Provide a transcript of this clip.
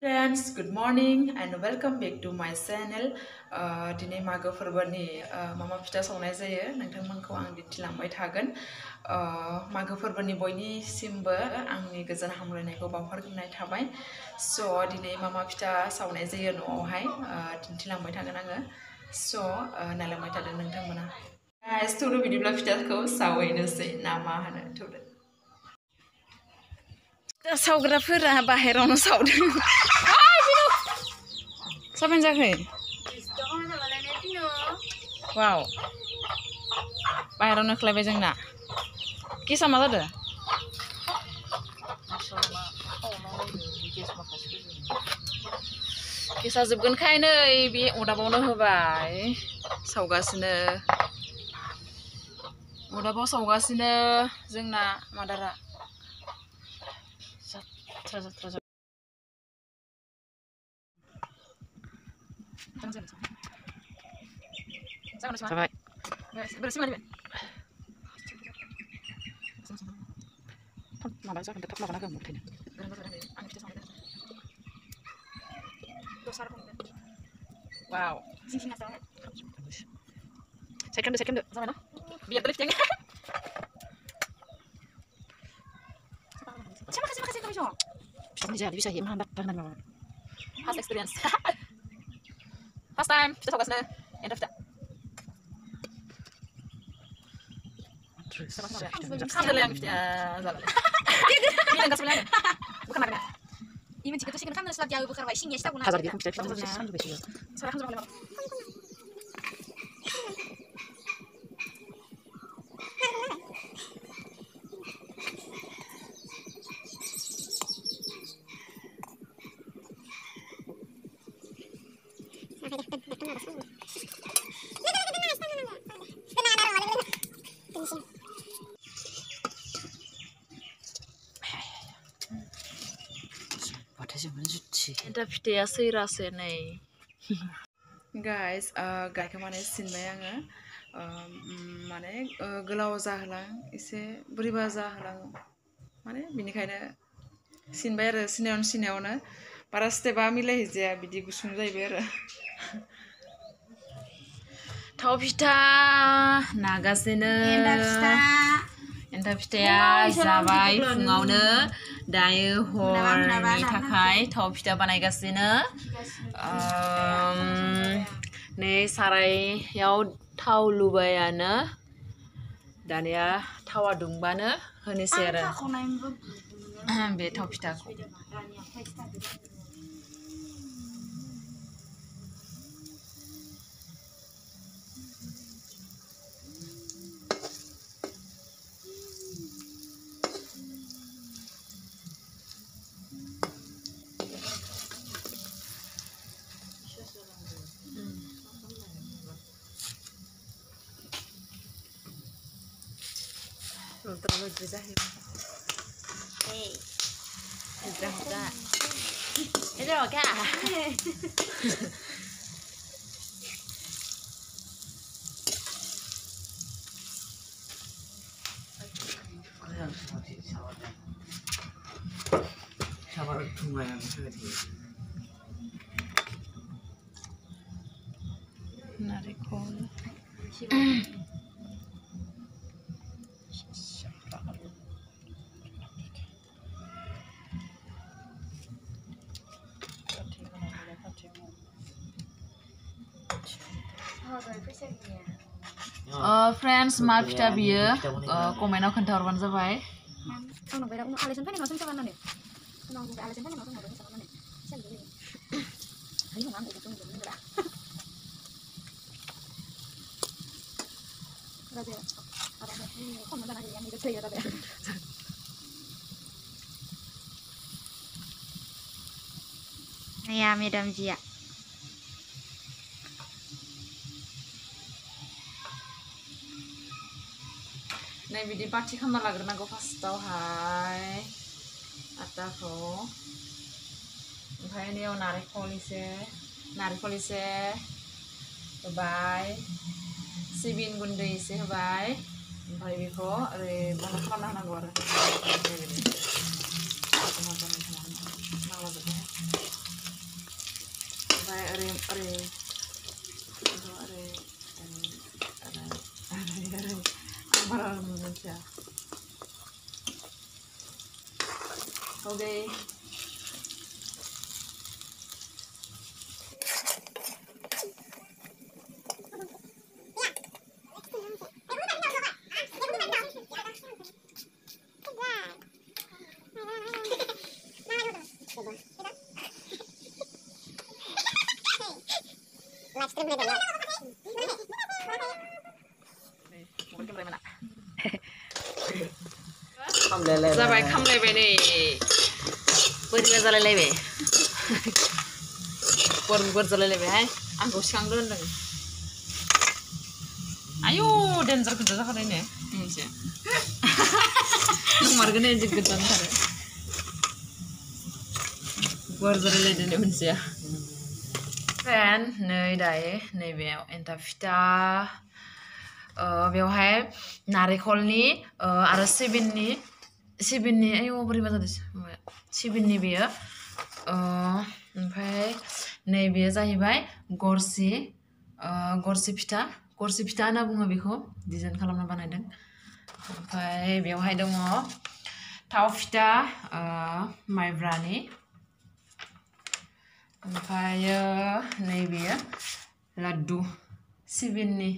Friends, good morning and welcome back to my channel. Diनै मागो फोरबोनि मा फिथा सावनाय जायो नोंथांमोनखौ आं दिन्थिलांबाय थागोन। मागो फोरबोनि बयनिसिमबो आंनि गोजोन हामलायनायखौ बावहरग्रोनाय थाबाय। दिनै मा फिथा सावनाय जायो न'आवहाय दिन्थिलांबाय थागोन आङो। नायलांबाय थादों नोंथांमोना। Guys, थौदो बिदिब्ला फिथाखौ सावहैनोसै ना मा होनो थौदो। सावग्राफोरा बाहेरावनो सावदों। Siapa yang jaga? Wow. Bayaran kelebe jengna. Kisah mana ada? Kisah zubgun kayaknya ibi udah bawa hobai. Saugasine. Udah bawa saugasine jengna madara. Terus. Saobai. Bersih mana? Mabang saya kan tetap lawan agak mungkin. Wow. Second, sama no? Biar terus jangan. Makasih kamu semua. Bisa ya, mantap banget. Has experience. First time, kita fokus nih. End of that. Sambil yang zalim. Ini enggak sebenarnya. Bukan makanya. Ini jika tuh sih kan selat jauh bukan washing ya, kita guna. Hazard dia kita sambil besi. Sekarang sambil. Ada video serasa nih. Guys, gak kemana sinbai आङो माने गोलाव जाहलां एसे बोरैबा जाहलां माने बिनिखायनो सिनबाय आरो सिनायावनो बारा स्टेपा मिलायहैजाया बिदि गुसुं जाहैबाय आरो थाव फिथा नागासिनो एन्थाब फिथाया जाबाय फुङावनो दायो हरनि थाखाय थाव फिथा बानायगासिनो नै सारायाव थाव लुबायानो दानिया थावा दुंबानो होनोसै आरो बे थाव फिथाखौ terlalu jauh. Hey, udah. Ini oke. Sabar tunggu yang seperti. Narikol. Friends, maaf kita biar komennya kentarwan zabai. Ya, Madam Jia. Nah, bidik paci kan malah gernago fastawhai atako. Oke, ini narikol ise, bye. Sibin gunde ise, bye. Oke, biko, banyak mana nago ada. Okay. Sabai kamlaibai नै बोरैबा जालायलायबाय गर जालायलायबायहाय आंखौ सिखांदो होनदों आयौ डेन्जार गोजा जाखानायनो मोनसे नंमारगोन जि गोजा जाथारो गर जालायलायदों मोनसेया फ्रेन्ड नै दायो नैबेयाव एन्थाब फिथा बेवहाय नारेंखलनि आरो सिबिननि आयौ बोरैबा जादों सिबिननि बेयो ओमफ्राय नैबेयो जाहैबाय गरसि फिथा होनना बुङो बेखौ डिजाइन खालामना बानायदों ओमफ्राय बेवहाय दङ थाव फिथा माइब्रानि ओमफ्राय नैबेयो लाड्डु सिबिननि